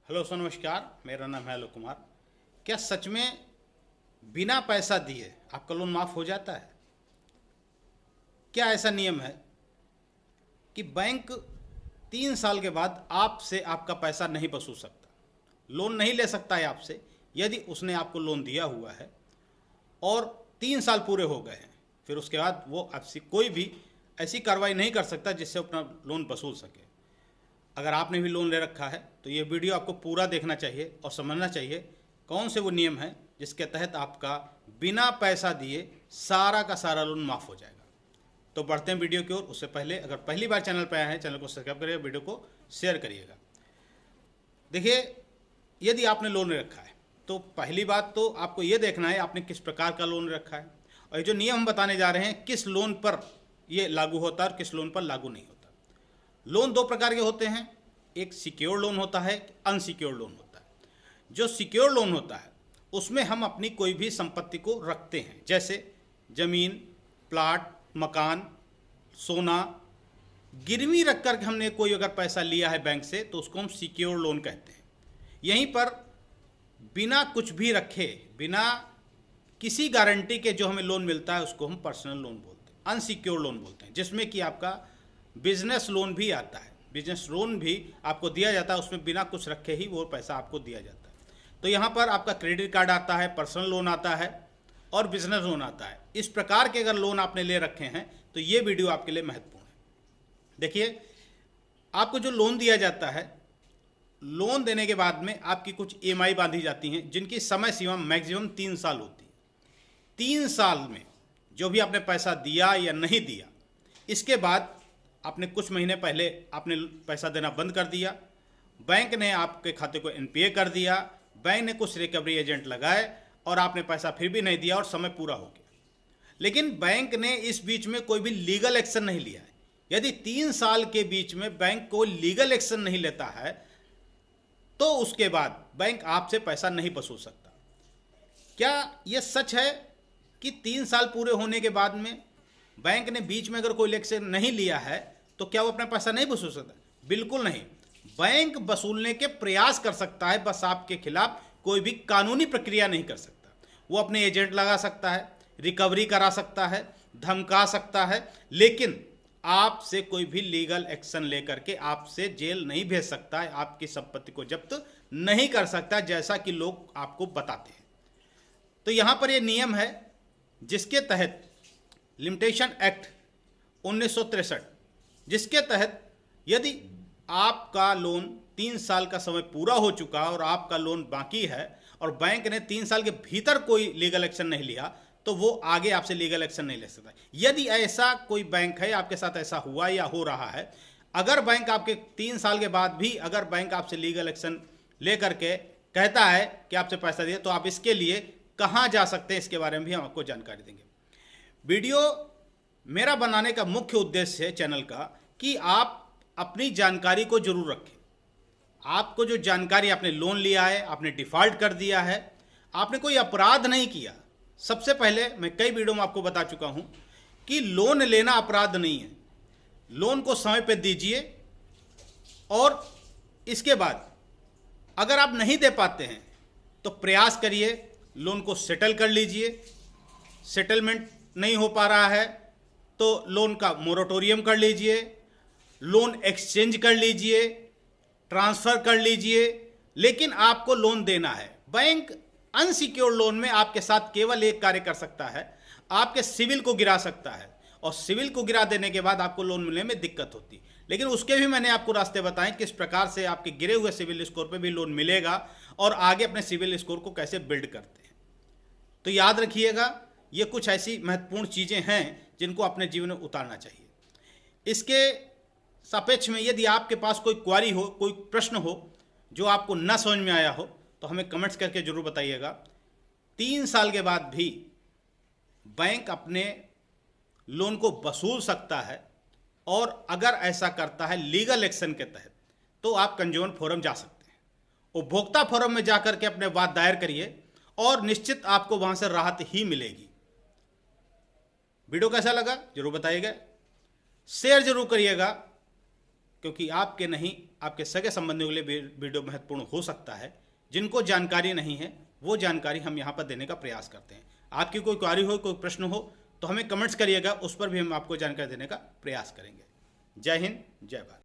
Hello sir, नमस्कार। मेरा नाम है आलोक कुमार। क्या सच में बिना पैसा दिए आपका लोन माफ़ हो जाता है? क्या ऐसा नियम है कि बैंक 3 साल के बाद आपसे आपका पैसा नहीं वसूल सकता, लोन नहीं ले सकता है आपसे यदि उसने आपको लोन दिया हुआ है और 3 साल पूरे हो गए हैं, फिर उसके बाद वो आपसे कोई भी ऐसी कार्रवाई नहीं कर सकता जिससे अपना लोन वसूल सके। अगर आपने भी लोन ले रखा है तो ये वीडियो आपको पूरा देखना चाहिए और समझना चाहिए कौन से वो नियम हैं जिसके तहत आपका बिना पैसा दिए सारा का सारा लोन माफ़ हो जाएगा। तो बढ़ते हैं वीडियो की ओर। उससे पहले अगर पहली बार चैनल पर आए हैं, चैनल को सब्सक्राइब करिएगा, वीडियो को शेयर करिएगा। देखिए, यदि आपने लोन ले रखा है तो पहली बात तो आपको ये देखना है आपने किस प्रकार का लोन रखा है, और ये जो नियम हम बताने जा रहे हैं किस लोन पर ये लागू होता है और किस लोन पर लागू नहीं होता। लोन दो प्रकार के होते हैं, एक सिक्योर लोन होता है, अनसिक्योर लोन होता है। जो सिक्योर लोन होता है उसमें हम अपनी कोई भी संपत्ति को रखते हैं, जैसे ज़मीन, प्लाट, मकान, सोना गिरवी रख कर हमने कोई अगर पैसा लिया है बैंक से तो उसको हम सिक्योर लोन कहते हैं। यहीं पर बिना कुछ भी रखे, बिना किसी गारंटी के जो हमें लोन मिलता है उसको हम पर्सनल लोन बोलते हैं, अनसिक्योर लोन बोलते हैं, जिसमें कि आपका बिजनेस लोन भी आता है। बिजनेस लोन भी आपको दिया जाता है, उसमें बिना कुछ रखे ही वो पैसा आपको दिया जाता है। तो यहाँ पर आपका क्रेडिट कार्ड आता है, पर्सनल लोन आता है और बिजनेस लोन आता है। इस प्रकार के अगर लोन आपने ले रखे हैं तो ये वीडियो आपके लिए महत्वपूर्ण है। देखिए, आपको जो लोन दिया जाता है, लोन देने के बाद में आपकी कुछ EMI बांधी जाती हैं जिनकी समय सीमा मैक्सिमम 3 साल होती है। 3 साल में जो भी आपने पैसा दिया या नहीं दिया, इसके बाद आपने कुछ महीने पहले आपने पैसा देना बंद कर दिया, बैंक ने आपके खाते को NPA कर दिया, बैंक ने कुछ रिकवरी एजेंट लगाए और आपने पैसा फिर भी नहीं दिया और समय पूरा हो गया, लेकिन बैंक ने इस बीच में कोई भी लीगल एक्शन नहीं लिया है। यदि 3 साल के बीच में बैंक कोई लीगल एक्शन नहीं लेता है तो उसके बाद बैंक आपसे पैसा नहीं वसूल सकता। क्या यह सच है कि 3 साल पूरे होने के बाद में बैंक ने बीच में अगर कोई एक्शन नहीं लिया है तो क्या वो अपना पैसा नहीं वसूल सकता? बिल्कुल नहीं। बैंक वसूलने के प्रयास कर सकता है, बस आपके खिलाफ कोई भी कानूनी प्रक्रिया नहीं कर सकता। वो अपने एजेंट लगा सकता है, रिकवरी करा सकता है, धमका सकता है, लेकिन आपसे कोई भी लीगल एक्शन लेकर के आपसे जेल नहीं भेज सकता है, आपकी संपत्ति को जब्त नहीं कर सकता, जैसा कि लोग आपको बताते हैं। तो यहां पर यह नियम है जिसके तहत लिमिटेशन एक्ट 1963, जिसके तहत यदि आपका लोन 3 साल का समय पूरा हो चुका और आपका लोन बाकी है और बैंक ने 3 साल के भीतर कोई लीगल एक्शन नहीं लिया तो वो आगे आपसे लीगल एक्शन नहीं ले सकता। यदि ऐसा कोई बैंक है, आपके साथ ऐसा हुआ या हो रहा है, अगर बैंक आपके 3 साल के बाद भी अगर बैंक आपसे लीगल एक्शन ले करके कहता है कि आपसे पैसा दिए, तो आप इसके लिए कहाँ जा सकते हैं, इसके बारे में भी हम आपको जानकारी देंगे। वीडियो मेरा बनाने का मुख्य उद्देश्य है चैनल का कि आप अपनी जानकारी को जरूर रखें। आपको जो जानकारी, आपने लोन लिया है, आपने डिफ़ॉल्ट कर दिया है, आपने कोई अपराध नहीं किया। सबसे पहले मैं कई वीडियो में आपको बता चुका हूं कि लोन लेना अपराध नहीं है। लोन को समय पे दीजिए और इसके बाद अगर आप नहीं दे पाते हैं तो प्रयास करिए, लोन को सेटल कर लीजिए। सेटलमेंट नहीं हो पा रहा है तो लोन का मोरेटोरियम कर लीजिए, लोन एक्सचेंज कर लीजिए, ट्रांसफ़र कर लीजिए, लेकिन आपको लोन देना है। बैंक अनसिक्योर्ड लोन में आपके साथ केवल एक कार्य कर सकता है, आपके सिविल को गिरा सकता है, और सिविल को गिरा देने के बाद आपको लोन मिलने में दिक्कत होती। लेकिन उसके भी मैंने आपको रास्ते बताएं किस प्रकार से आपके गिरे हुए सिविल स्कोर पे भी लोन मिलेगा और आगे अपने सिविल स्कोर को कैसे बिल्ड करते हैं। तो याद रखिएगा, ये कुछ ऐसी महत्वपूर्ण चीज़ें हैं जिनको अपने जीवन में उतारना चाहिए। इसके सापेक्ष में यदि आपके पास कोई क्वारी हो, कोई प्रश्न हो जो आपको न समझ में आया हो तो हमें कमेंट्स करके ज़रूर बताइएगा। 3 साल के बाद भी बैंक अपने लोन को वसूल सकता है, और अगर ऐसा करता है लीगल एक्शन के तहत तो आप कंज्यूमर फोरम जा सकते हैं। उपभोक्ता फोरम में जाकर के अपने बात दायर करिए और निश्चित आपको वहाँ से राहत ही मिलेगी। वीडियो कैसा लगा जरूर बताइएगा, शेयर जरूर करिएगा, क्योंकि आपके नहीं आपके सगे संबंधियों के लिए वीडियो महत्वपूर्ण हो सकता है। जिनको जानकारी नहीं है वो जानकारी हम यहाँ पर देने का प्रयास करते हैं। आपकी कोई क्वारी हो, कोई प्रश्न हो तो हमें कमेंट्स करिएगा, उस पर भी हम आपको जानकारी देने का प्रयास करेंगे। जय हिंद, जय भारत।